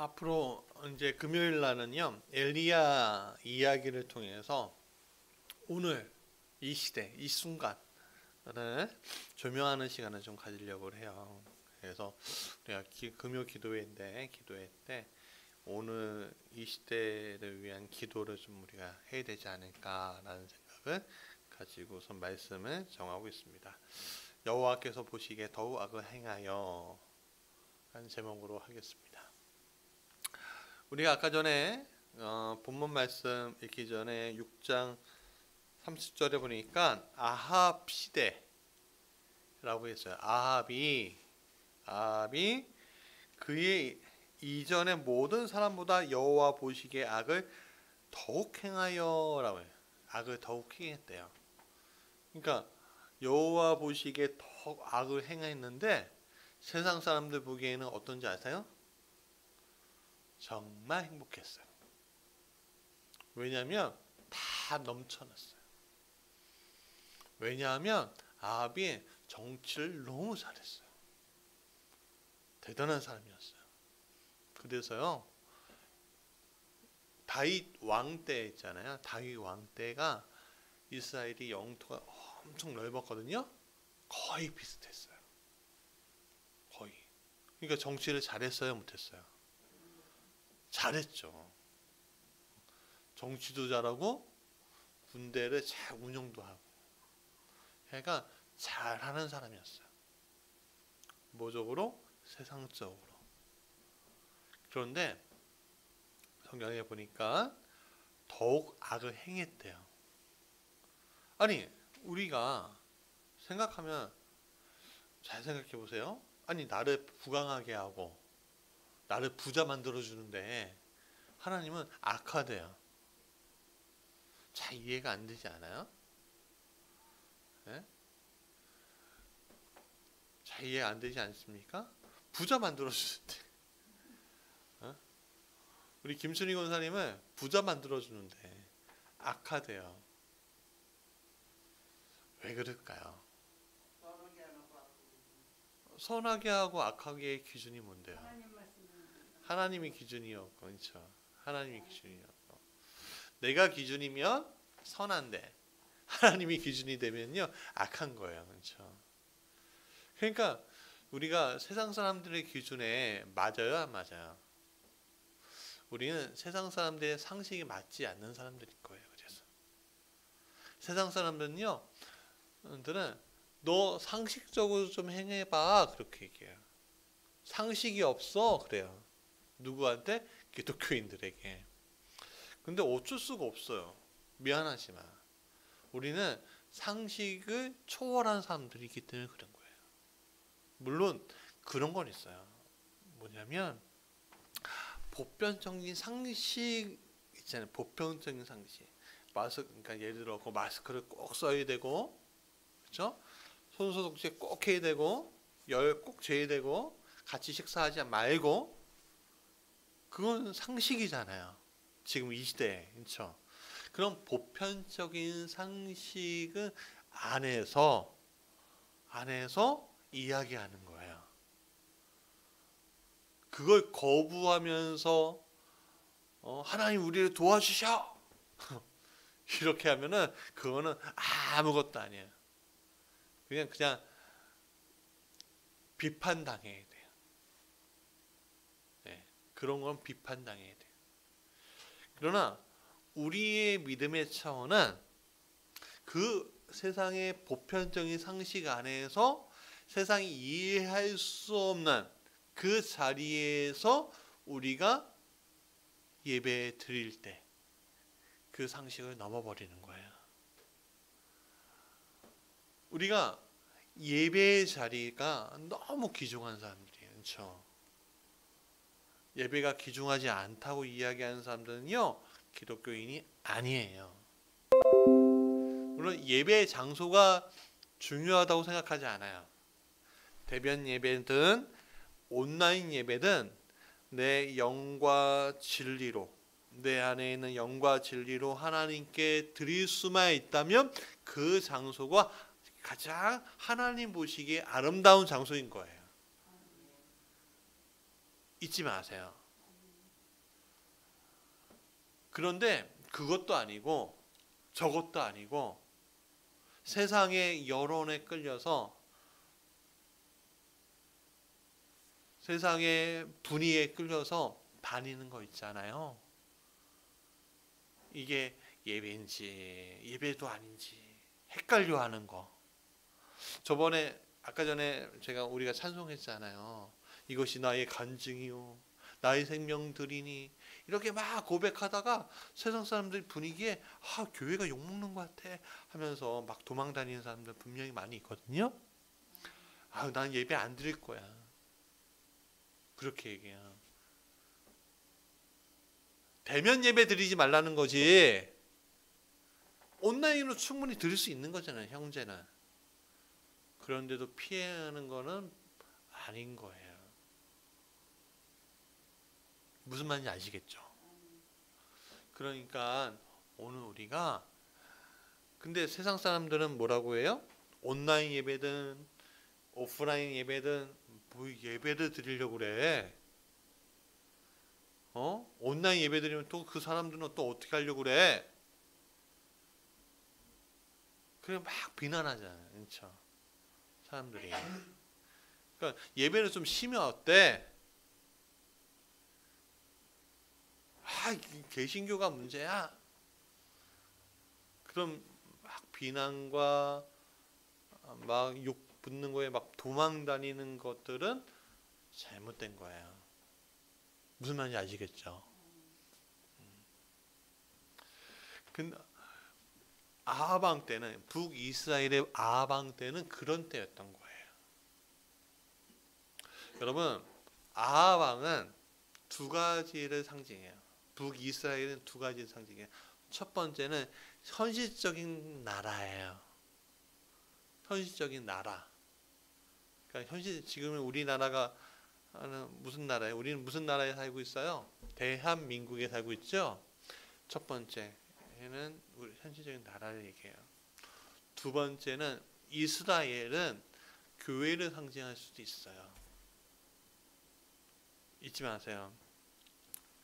앞으로 이제 금요일 날은요, 엘리야 이야기를 통해서 오늘 이 시대, 이 순간을 조명하는 시간을 좀 가지려고 해요. 그래서 우리가 금요 기도회 때 오늘 이 시대를 위한 기도를 좀 우리가 해야 되지 않을까라는 생각을 가지고서 말씀을 정하고 있습니다. 여호와께서 보시기에 더욱 악을 행하여 라는 제목으로 하겠습니다. 우리가 아까 전에 본문 말씀 읽기 전에 6장 30절에 보니까 아합 시대라고 했어요. 아합이 그의 이전의 모든 사람보다 여호와 보시기에 악을 더욱 행하여라고 해요. 악을 더욱 행했대요. 그러니까 여호와 보시기에 더욱 악을 행했는데 세상 사람들 보기에는 어떤지 아세요? 정말 행복했어요. 왜냐하면 다 넘쳐났어요. 왜냐하면 아합이 정치를 너무 잘했어요. 대단한 사람이었어요. 그래서요, 다윗 왕 때 있잖아요. 다윗 왕 때가 이스라엘이 영토가 엄청 넓었거든요. 거의 비슷했어요. 거의. 그러니까 정치를 잘했어요, 못했어요? 잘했죠. 정치도 잘하고 군대를 잘 운영도 하고. 그러니까 잘하는 사람이었어요. 뭐적으로? 세상적으로. 그런데 성경에 보니까 더욱 악을 행했대요. 아니, 우리가 생각하면 잘 생각해 보세요. 아니, 나를 부강하게 하고 나를 부자 만들어주는데 하나님은 악하대요. 잘 이해가 안 되지 않아요? 네? 잘 이해가 안 되지 않습니까? 부자 만들어주는데 우리 김순희 권사님을 부자 만들어주는데 악하대요. 왜 그럴까요? 선하게 하고 악하게의 기준이 뭔데요? 하나님이 기준이었고, 그렇죠? 하나님이 기준이었고, 내가 기준이면 선한데 하나님이 기준이 되면요 악한 거예요, 그렇죠? 그러니까 우리가 세상 사람들의 기준에 맞아요, 안 맞아요? 우리는 세상 사람들의 상식이 맞지 않는 사람들일 거예요. 그래서 세상 사람들은요, 너 상식적으로 좀 행해봐 그렇게 얘기해요. 상식이 없어 그래요. 누구한테? 기독교인들에게. 근데 어쩔 수가 없어요. 미안하지만 우리는 상식을 초월한 사람들이기 때문에 그런 거예요. 물론 그런 건 있어요. 뭐냐면 보편적인 상식 있잖아요. 보편적인 상식. 그러니까 예를 들어 그 마스크를 꼭 써야 되고, 그렇죠? 손소독제 꼭 해야 되고, 열 꼭 재야 되고, 같이 식사하지 말고, 그건 상식이잖아요. 지금 이 시대에, 그렇죠? 그럼 보편적인 상식은 안에서 이야기하는 거예요. 그걸 거부하면서 하나님 우리를 도와주셔 이렇게 하면은 그거는 아무것도 아니에요. 그냥 비판당해야 돼요. 네, 그런 건 비판당해야 돼요. 그러나 우리의 믿음의 차원은 그 세상의 보편적인 상식 안에서 세상이 이해할 수 없는 그 자리에서 우리가 예배 드릴 때 그 상식을 넘어버리는 거예요. 우리가 예배의 자리가 너무 귀중한 사람들이에요. 그렇죠? 예배가 귀중하지 않다고 이야기하는 사람들은요, 기독교인이 아니에요. 물론 예배의 장소가 중요하다고 생각하지 않아요. 대변 예배든 온라인 예배든 내 영과 진리로, 내 안에 있는 영과 진리로 하나님께 드릴 수만 있다면 그 장소가 가장 하나님 보시기에 아름다운 장소인 거예요. 잊지 마세요. 그런데 그것도 아니고 저것도 아니고 세상의 여론에 끌려서 세상의 분위기에 끌려서 다니는 거 있잖아요. 이게 예배인지 예배도 아닌지 헷갈려 하는 거. 저번에 아까 전에 우리가 찬송했잖아요. 이것이 나의 간증이요 나의 생명들이니 이렇게 막 고백하다가 세상 사람들 분위기에 교회가 욕먹는 것 같아 하면서 막 도망 다니는 사람들 분명히 많이 있거든요. 난 예배 안 드릴 거야. 그렇게 얘기해요. 대면 예배 드리지 말라는 거지. 온라인으로 충분히 드릴 수 있는 거잖아요, 형제는. 그런데도 피하는 거는 아닌 거예요. 무슨 말인지 아시겠죠? 그러니까 오늘 우리가 근데 세상 사람들은 뭐라고 해요? 온라인 예배든 오프라인 예배든 뭐 예배를 드리려고 그래. 온라인 예배 드리면 또 그 사람들은 또 어떻게 하려고 그래? 그래 막 비난하잖아요. 그렇죠? 사람들이. 그러니까 예배는 좀 쉬면 어때? 개신교가 문제야. 그럼 막 비난과 막 욕 붙는 거에 막 도망 다니는 것들은 잘못된 거예요. 무슨 말인지 아시겠죠? 근데 아하방 때는 북이스라엘의 아하방 때는 그런 때였던 거예요. 여러분 아하방은 두 가지를 상징해요. 북이스라엘은 두 가지를 상징해요. 첫 번째는 현실적인 나라예요. 현실적인 나라. 그러니까 지금 우리나라가 무슨 나라예요? 우리는 무슨 나라에 살고 있어요? 대한민국에 살고 있죠. 첫 번째는 우리 현실적인 나라를 얘기해요. 두 번째는 이스라엘은 교회를 상징할 수도 있어요. 잊지 마세요.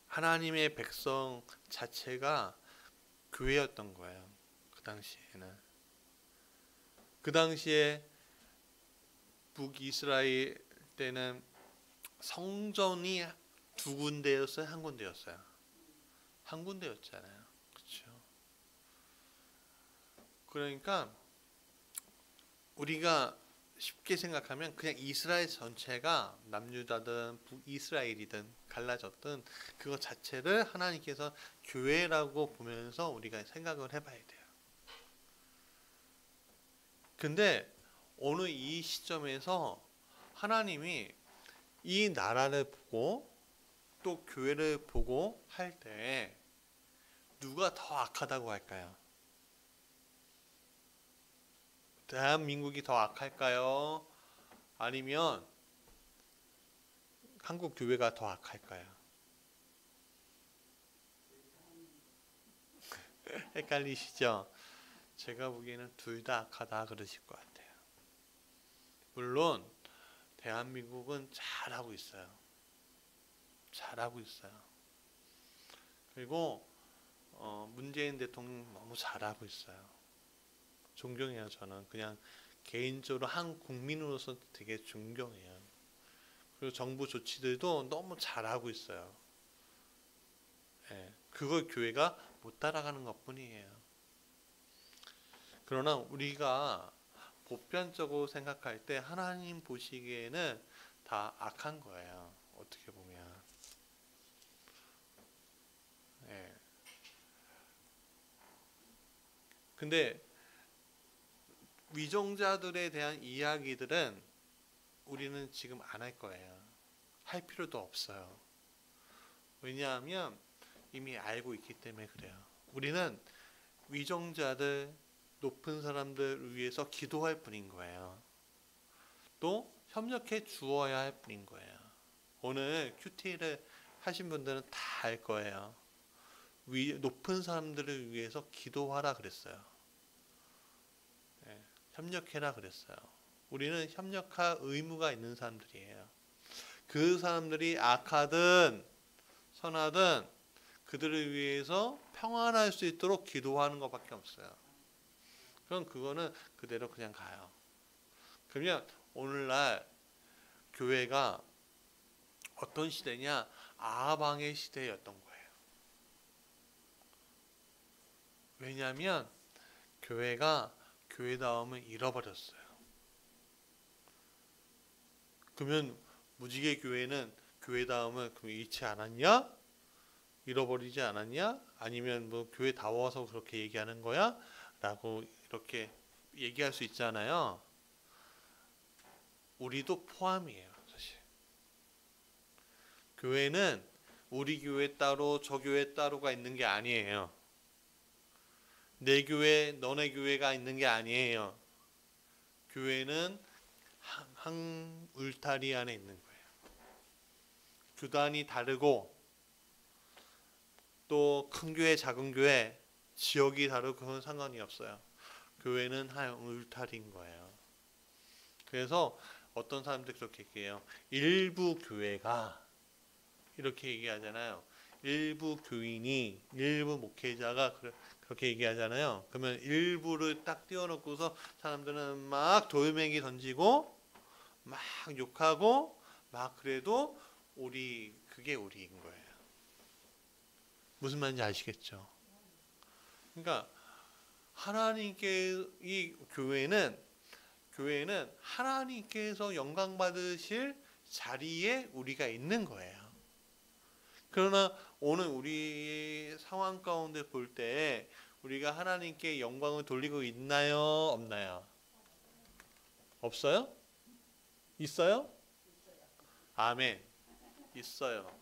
하나님의 백성 자체가 교회였던 거예요. 그 당시에는. 그 당시에 북이스라엘 때는 성전이 두 군데였어요? 한 군데였어요? 한 군데였잖아요. 그렇죠? 그러니까 우리가 쉽게 생각하면 그냥 이스라엘 전체가 남유다든 북이스라엘이든 갈라졌든 그것 자체를 하나님께서 교회라고 보면서 우리가 생각을 해봐야 돼요. 근데 어느 이 시점에서 하나님이 이 나라를 보고 또 교회를 보고 할 때 누가 더 악하다고 할까요? 대한민국이 더 악할까요? 아니면 한국 교회가 더 악할까요? 헷갈리시죠? 제가 보기에는 둘 다 악하다 그러실 것 같아요. 물론 대한민국은 잘하고 있어요. 잘하고 있어요. 그리고 문재인 대통령 너무 잘하고 있어요. 존경해요. 저는 그냥 개인적으로 한 국민으로서 되게 존경해요. 그리고 정부 조치들도 너무 잘하고 있어요. 예, 그걸 교회가 못 따라가는 것뿐이에요. 그러나 우리가 보편적으로 생각할 때 하나님 보시기에는 다 악한 거예요. 어떻게 보면. 예. 근데 위정자들에 대한 이야기들은 우리는 지금 안 할 거예요. 할 필요도 없어요. 왜냐하면 이미 알고 있기 때문에 그래요. 우리는 위정자들, 높은 사람들 위해서 기도할 뿐인 거예요. 또 협력해 주어야 할 뿐인 거예요. 오늘 큐티를 하신 분들은 다 알 거예요. 높은 사람들을 위해서 기도하라 그랬어요. 네, 협력해라 그랬어요. 우리는 협력할 의무가 있는 사람들이에요. 그 사람들이 악하든 선하든 그들을 위해서 평안할 수 있도록 기도하는 것밖에 없어요. 그럼 그거는 그대로 그냥 가요. 그러면 오늘날 교회가 어떤 시대냐? 아방의 시대였던 거예요. 왜냐하면 교회가 교회다움을 잃어버렸어요. 그러면 무지개 교회는 교회다움을 잃지 않았냐? 잃어버리지 않았냐? 아니면 뭐 교회다워서 그렇게 얘기하는 거야? 라고 이렇게 얘기할 수 있잖아요. 우리도 포함이에요, 사실. 교회는 우리 교회 따로 저 교회 따로가 있는 게 아니에요. 내 교회 너네 교회가 있는 게 아니에요. 교회는 한 울타리 안에 있는 거예요. 교단이 다르고 또 큰 교회 작은 교회 지역이 다르고 그건 상관이 없어요. 교회는 한 울타리인 거예요. 그래서 어떤 사람들이 그렇게 얘기해요. 일부 교회가 이렇게 얘기하잖아요. 일부 교인이 일부 목회자가 그렇게 얘기하잖아요. 그러면 일부를 딱 띄워놓고서 사람들은 막 돌멩이 던지고 막 욕하고 막 그래도 그게 우리인 거예요. 무슨 말인지 아시겠죠? 그러니까 이 교회는 하나님께서 영광 받으실 자리에 우리가 있는 거예요. 그러나 오늘 우리 상황 가운데 볼 때 우리가 하나님께 영광을 돌리고 있나요? 없나요? 없어요? 있어요? 아멘. 있어요.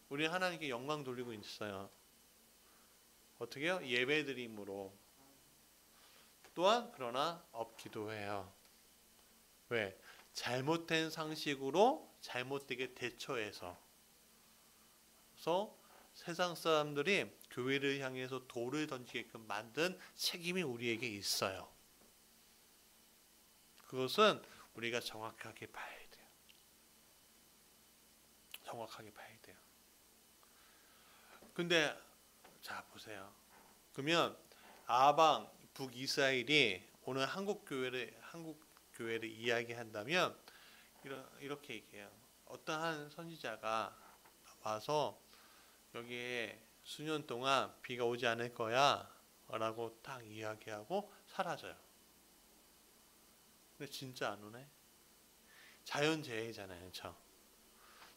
우리 하나님께 영광 돌리고 있어요. 어떻게요? 예배드림으로. 또한 그러나 없기도 해요. 왜? 잘못된 상식으로 잘못되게 대처해서. 그래서 세상 사람들이 교회를 향해서 돌을 던지게끔 만든 책임이 우리에게 있어요. 그것은 우리가 정확하게 봐야 돼요. 정확하게 봐야 돼요. 근데 자 보세요. 그러면 아방 북이스라엘이 오늘 한국 교회를 이야기한다면 이렇게 얘기해요. 어떠한 선지자가 와서 여기에 수년 동안 비가 오지 않을 거야 라고 딱 이야기하고 사라져요. 근데 진짜 안 오네. 자연재해잖아요. 그렇죠?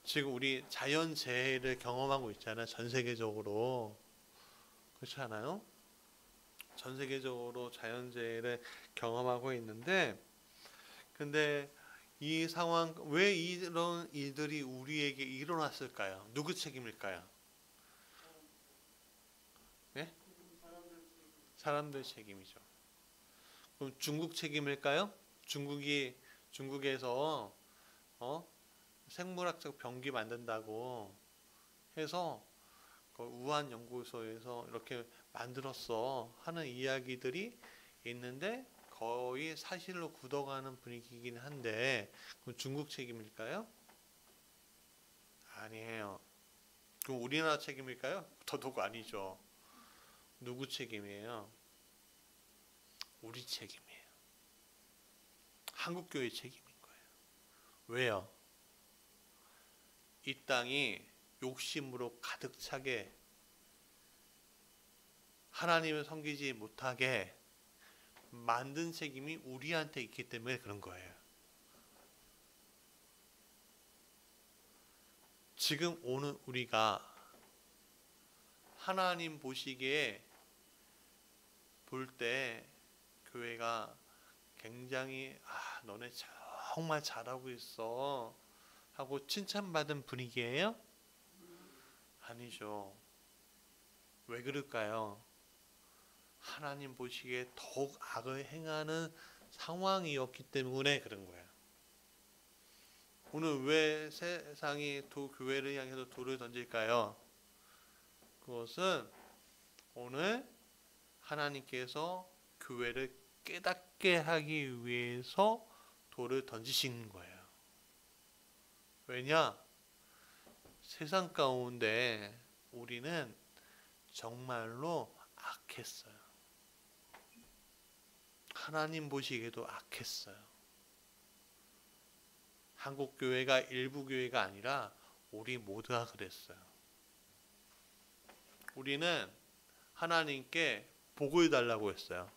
지금 우리 자연재해를 경험하고 있잖아요. 전 세계적으로. 그렇지 않아요? 전 세계적으로 자연재해를 경험하고 있는데 근데 이 상황 왜 이런 일들이 우리에게 일어났을까요? 누구 책임일까요? 네? 사람들 책임이죠. 그럼 중국 책임일까요? 중국에서 생물학적 병기 만든다고 해서 그 우한 연구소에서 이렇게 만들었어 하는 이야기들이 있는데 거의 사실로 굳어가는 분위기이긴 한데 그럼 중국 책임일까요? 아니에요. 그럼 우리나라 책임일까요? 더더욱 아니죠. 누구 책임이에요? 우리 책임이에요. 한국교회 책임인 거예요. 왜요? 이 땅이 욕심으로 가득 차게 하나님을 섬기지 못하게 만든 책임이 우리한테 있기 때문에 그런 거예요. 지금 오늘 우리가 하나님 보시기에 볼 때 교회가 굉장히 너네 정말 잘하고 있어 하고 칭찬받은 분위기예요? 아니죠. 왜 그럴까요? 하나님 보시기에 더욱 악을 행하는 상황이었기 때문에 그런 거예요. 오늘 왜 세상이 교회를 향해서 돌을 던질까요? 그것은 오늘 하나님께서 교회를 깨닫게 하기 위해서 돌을 던지신 거예요. 왜냐? 세상 가운데 우리는 정말로 악했어요. 하나님 보시기에도 악했어요. 한국 교회가 일부 교회가 아니라 우리 모두가 그랬어요. 우리는 하나님께 복을 달라고 했어요.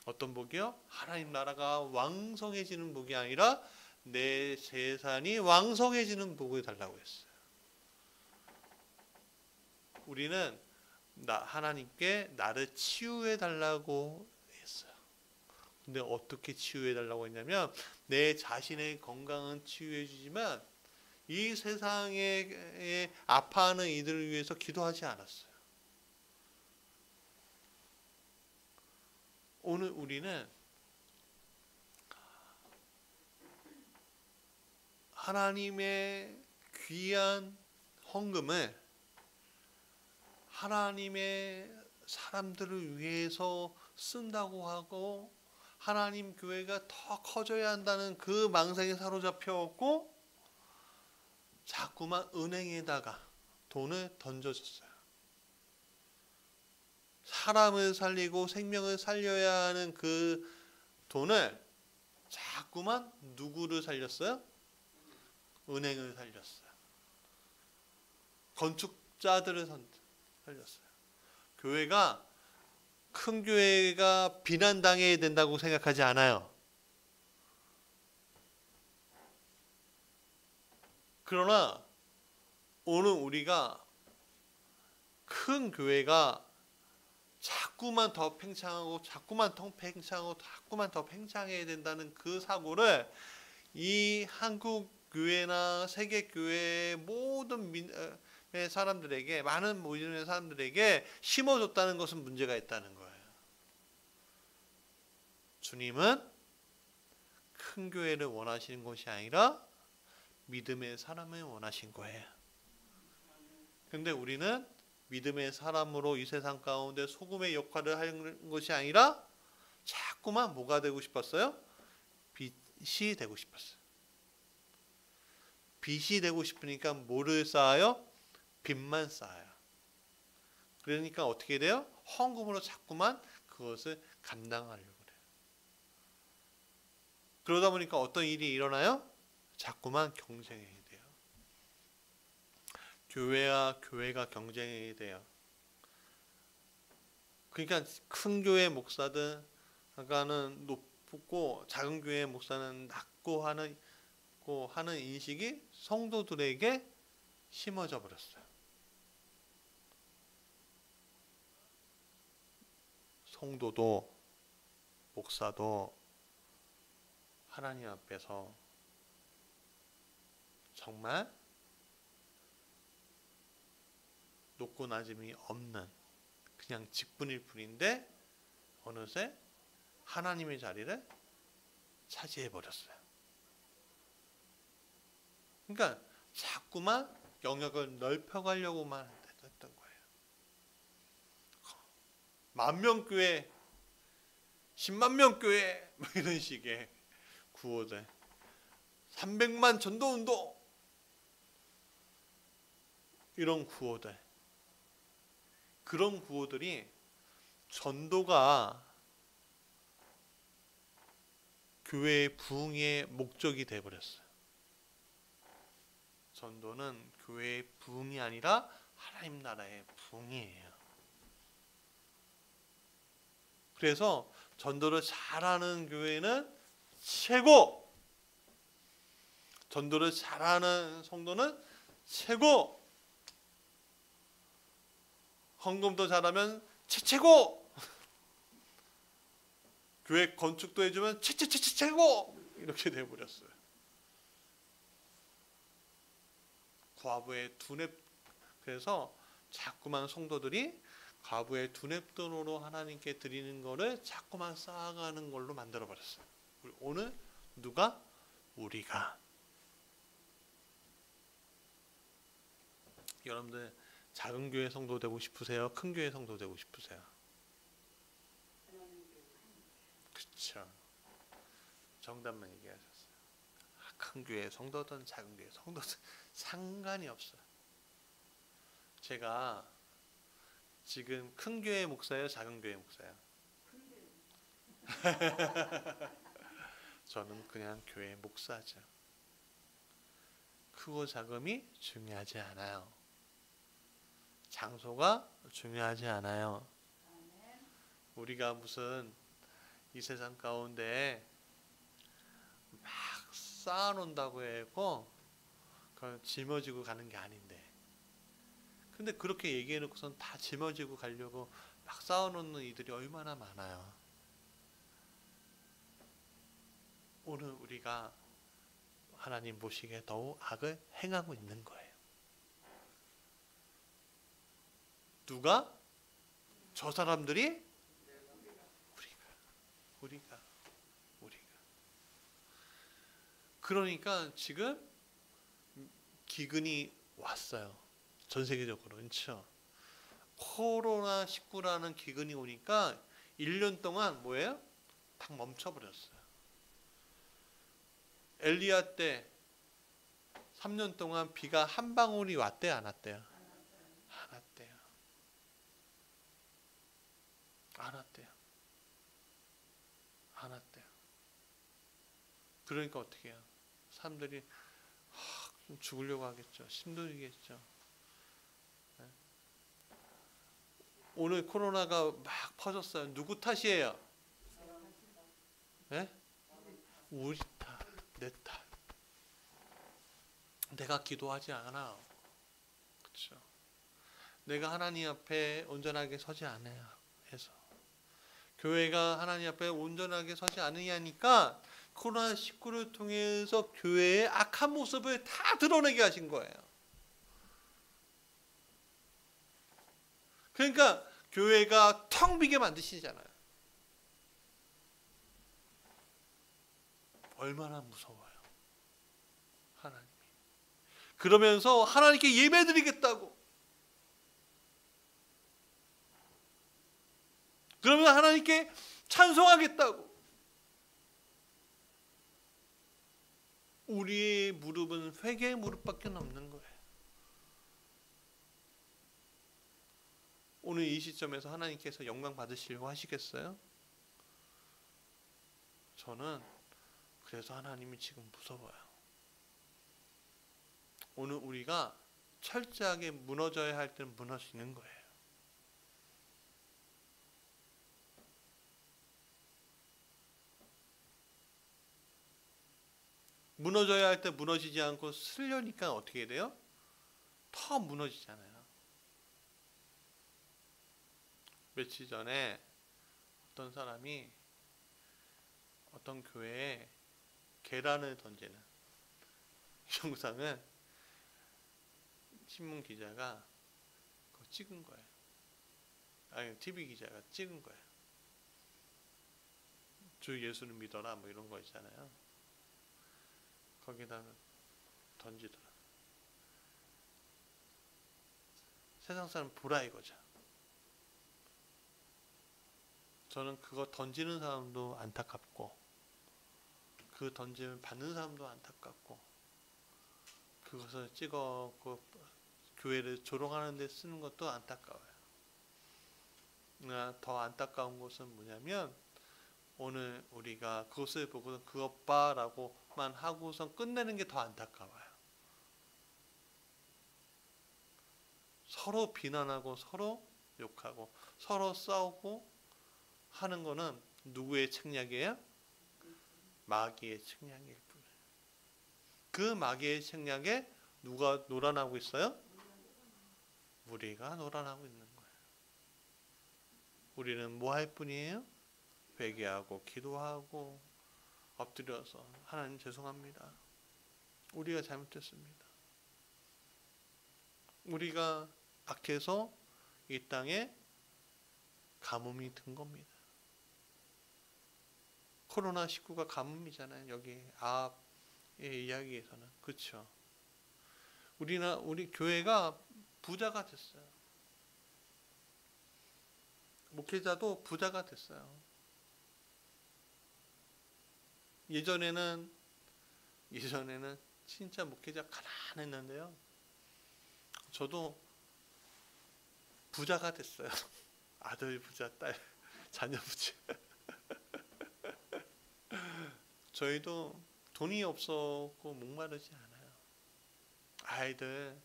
어떤 복이요? 하나님 나라가 왕성해지는 복이 아니라 내 재산이 왕성해지는 복을 달라고 했어요. 우리는 하나님께 나를 치유해 달라고 했어요. 근데 어떻게 치유해 달라고 했냐면 내 자신의 건강은 치유해 주지만 이 세상에 아파하는 이들을 위해서 기도하지 않았어요. 오늘 우리는 하나님의 귀한 헌금을 하나님의 사람들을 위해서 쓴다고 하고 하나님 교회가 더 커져야 한다는 그 망상에 사로잡혀있고 자꾸만 은행에다가 돈을 던져줬어요. 사람을 살리고 생명을 살려야 하는 그 돈을 자꾸만 누구를 살렸어요? 은행을 살렸어요. 건축자들을 살렸어요. 교회가 큰 교회가 비난당해야 된다고 생각하지 않아요. 그러나 오늘 우리가 큰 교회가 자꾸만 더 팽창하고 자꾸만 더 팽창하고 자꾸만 더 팽창해야 된다는 그 사고를 이 한국 교회나 세계 교회의 모든 사람들에게 많은 모임의 사람들에게 심어줬다는 것은 문제가 있다는 거예요. 주님은 큰 교회를 원하시는 것이 아니라 믿음의 사람을 원하신 거예요. 근데 우리는 믿음의 사람으로 이 세상 가운데 소금의 역할을 하는 것이 아니라 자꾸만 뭐가 되고 싶었어요? 빛이 되고 싶었어요. 빛이 되고 싶으니까 뭐를 쌓아요? 빛만 쌓아요. 그러니까 어떻게 돼요? 헌금으로 자꾸만 그것을 감당하려고 그래요. 그러다 보니까 어떤 일이 일어나요? 자꾸만 경쟁해야 돼요. 교회와 교회가 경쟁해야 돼요. 그러니까 큰 교회 목사들은 높고 작은 교회 목사는 낮고 하는 인식이 성도들에게 심어져 버렸어요. 성도도 목사도 하나님 앞에서 정말 높고 낮음이 없는 그냥 직분일 뿐인데 어느새 하나님의 자리를 차지해 버렸어요. 그러니까 자꾸만 영역을 넓혀가려고만 했던 거예요. 10,000명 교회, 100,000명 교회 뭐 이런 식의 구호들, 300만 전도운동 이런 구호들, 그런 구호들이 전도가 교회의 부흥의 목적이 되어버렸어요. 전도는 교회의 부흥이 아니라 하나님 나라의 부흥이에요. 그래서 전도를 잘하는 교회는 최고, 전도를 잘하는 성도는 최고, 헌금도 잘하면 최고, 교회 건축도 해주면 최고 이렇게 돼버렸어요. 과부의 두뇌, 그래서 자꾸만 성도들이 과부의 두뇌돈으로 하나님께 드리는 거를 자꾸만 쌓아가는 걸로 만들어 버렸어요. 오늘 누가? 우리가. 여러분들 작은 교회 성도 되고 싶으세요? 큰 교회 성도 되고 싶으세요? 그렇죠. 정답만 얘기하셨어요. 큰 교회 성도든 작은 교회 성도든 상관이 없어요. 제가 지금 큰 교회 목사예요, 작은 교회 목사예요? 저는 그냥 교회 목사죠. 크고 작음이 중요하지 않아요. 장소가 중요하지 않아요. 우리가 무슨 이 세상 가운데 막 쌓아놓는다고 해고 짊어지고 가는 게 아닌데, 근데 그렇게 얘기해놓고선 다 짊어지고 가려고 막 쌓아놓는 이들이 얼마나 많아요. 오늘 우리가 하나님 보시기에 더욱 악을 행하고 있는 거예요. 누가? 저 사람들이? 우리가. 그러니까 지금 기근이 왔어요. 전 세계적으로. 그렇죠? 코로나19라는 기근이 오니까 1년 동안 뭐예요? 딱 멈춰버렸어요. 엘리야 때 3년 동안 비가 한 방울이 왔대요, 안 왔대요? 안 왔대요. 안 왔대요. 안 왔대요. 그러니까 어떻게 해요? 사람들이 죽으려고 하겠죠. 힘들겠죠. 네? 오늘 코로나가 막 퍼졌어요. 누구 탓이에요? 네? 우리 탓, 내 탓. 내가 기도하지 않아. 그렇죠? 내가 하나님 앞에 온전하게 서지 않아요. 해서 교회가 하나님 앞에 온전하게 서지 않으니까 코로나19를 통해서 교회의 악한 모습을 다 드러내게 하신 거예요. 그러니까 교회가 텅 비게 만드시잖아요. 얼마나 무서워요, 하나님이. 그러면서 하나님께 예배드리겠다고, 그러면 하나님께 찬송하겠다고, 우리의 무릎은 회개의 무릎밖에 없는 거예요. 오늘 이 시점에서 하나님께서 영광 받으시려고 하시겠어요? 저는 그래서 하나님이 지금 무서워요. 오늘 우리가 철저하게 무너져야 할 때는 무너지는 거예요. 무너져야 할 때 무너지지 않고 쓰려니까 어떻게 돼요? 더 무너지잖아요. 며칠 전에 어떤 사람이 어떤 교회에 계란을 던지는 영상을 신문 기자가 그거 찍은 거예요. 아니, TV 기자가 찍은 거예요. 주 예수를 믿어라 뭐 이런 거 있잖아요. 거기다가 던지더라. 세상 사람 보라 이거죠. 저는 그거 던지는 사람도 안타깝고, 그 던짐을 받는 사람도 안타깝고, 그것을 찍어 교회를 조롱하는 데 쓰는 것도 안타까워요. 더 안타까운 것은 뭐냐면, 오늘 우리가 그것을 보고서 그것 봐 라고만 하고선 끝내는 게 더 안타까워요. 서로 비난하고 서로 욕하고 서로 싸우고 하는 거는 누구의 책략이에요? 마귀의 책략일 뿐이에요. 그 마귀의 책략에 누가 놀아나고 있어요? 우리가 놀아나고 있는 거예요. 우리는 뭐 할 뿐이에요? 회개하고 기도하고 엎드려서 하나님 죄송합니다. 우리가 잘못했습니다. 우리가 악해서 이 땅에 가뭄이 든 겁니다. 코로나19가 가뭄이잖아요. 여기 아합의 이야기에서는. 그렇죠. 우리 교회가 부자가 됐어요. 목회자도 부자가 됐어요. 예전에는 진짜 목회자 가난했는데요. 저도 부자가 됐어요. 아들 부자, 딸 자녀 부자. 저희도 돈이 없었고 목마르지 않아요. 아이들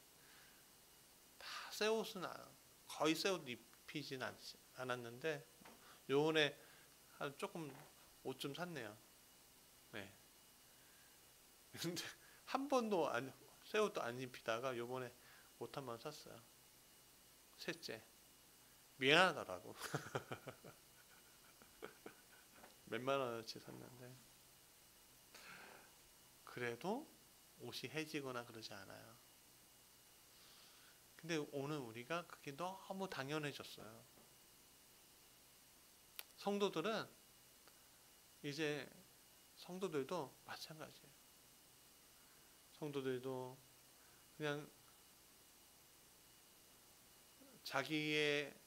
다 새 옷은 거의 새 옷 입히진 않았는데 요번에 조금 옷 좀 샀네요. 네. 근데 한 번도 새 옷도 안 입히다가 요번에 옷 한 번 샀어요. 셋째. 미안하더라고. 몇만 원어치 샀는데 그래도 옷이 해지거나 그러지 않아요. 근데 오늘 우리가 그게 너무 당연해졌어요. 성도들은 이제 성도들도 마찬가지예요. 성도들도 그냥 자기의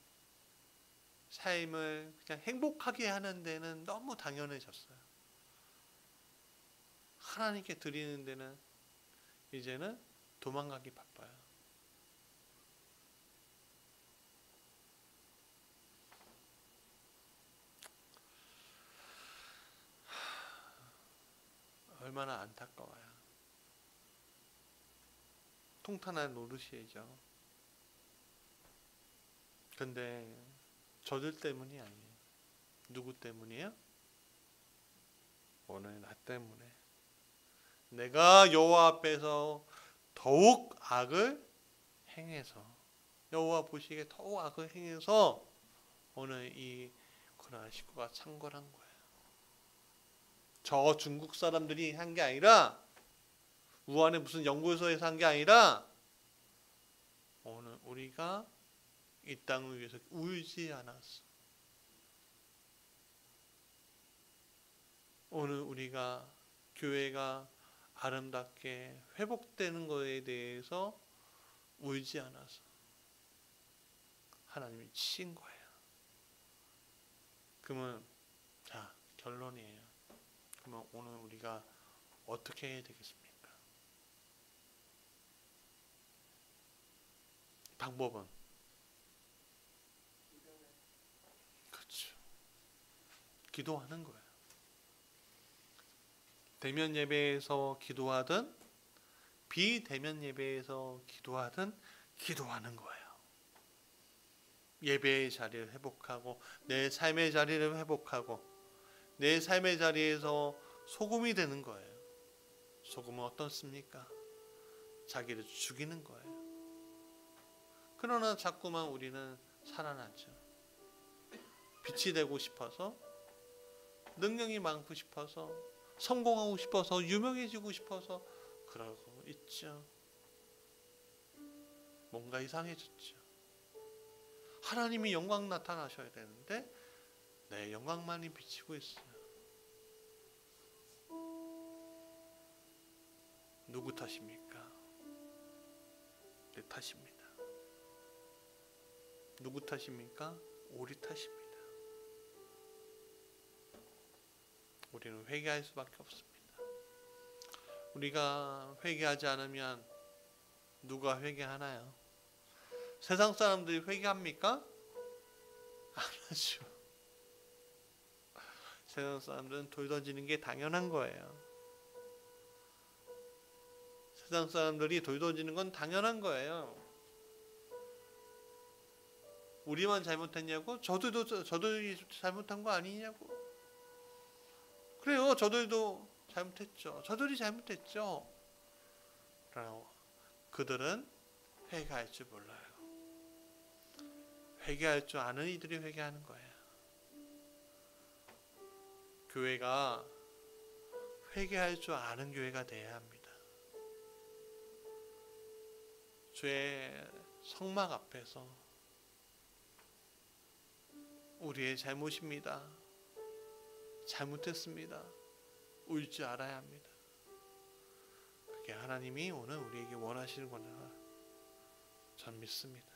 삶을 그냥 행복하게 하는 데는 너무 당연해졌어요. 하나님께 드리는 데는 이제는 도망가기 바빠요. 얼마나 안타까워요. 통탄한 노릇이죠. 근데 저들 때문이 아니에요. 누구 때문이에요? 오늘 나 때문에. 내가 여호와 앞에서 더욱 악을 행해서, 여호와 보시기에 더욱 악을 행해서 오늘 이 고난 식구가 창궐한 거예요. 저 중국 사람들이 한 게 아니라, 우한의 무슨 연구소에서 한 게 아니라, 오늘 우리가 이 땅을 위해서 울지 않았어. 오늘 우리가 교회가 아름답게 회복되는 것에 대해서 울지 않아서 하나님이 치신 거예요. 그러면 자, 결론이에요. 그러면 오늘 우리가 어떻게 해야 되겠습니까? 방법은 그렇죠. 기도하는 거예요. 대면 예배에서 기도하든 비대면 예배에서 기도하든 기도하는 거예요. 예배의 자리를 회복하고 내 삶의 자리를 회복하고 내 삶의 자리에서 소금이 되는 거예요. 소금은 어떻습니까? 자기를 죽이는 거예요. 그러나 자꾸만 우리는 살아나죠. 빛이 되고 싶어서, 능력이 많고 싶어서, 성공하고 싶어서, 유명해지고 싶어서 그러고 있죠. 뭔가 이상해졌죠. 하나님이 영광 나타나셔야 되는데 내 영광만이 비치고 있어요. 누구 탓입니까? 내 탓입니다. 누구 탓입니까? 우리 탓입니다. 우리는 회개할 수밖에 없습니다. 우리가 회개하지 않으면 누가 회개하나요? 세상 사람들이 회개합니까? 안 하죠. 세상 사람들은 돌 던지는 게 당연한 거예요. 세상 사람들이 돌 던지는 건 당연한 거예요. 우리만 잘못했냐고? 저들이 잘못한 거 아니냐고? 그래요. 저들도 잘못했죠. 저들이 잘못했죠. 그러나 그들은 회개할 줄 몰라요. 회개할 줄 아는 이들이 회개하는 거예요. 교회가 회개할 줄 아는 교회가 돼야 합니다. 주의 성막 앞에서 우리의 잘못입니다. 잘못했습니다. 울 줄 알아야 합니다. 그게 하나님이 오늘 우리에게 원하시는 거나 전 믿습니다.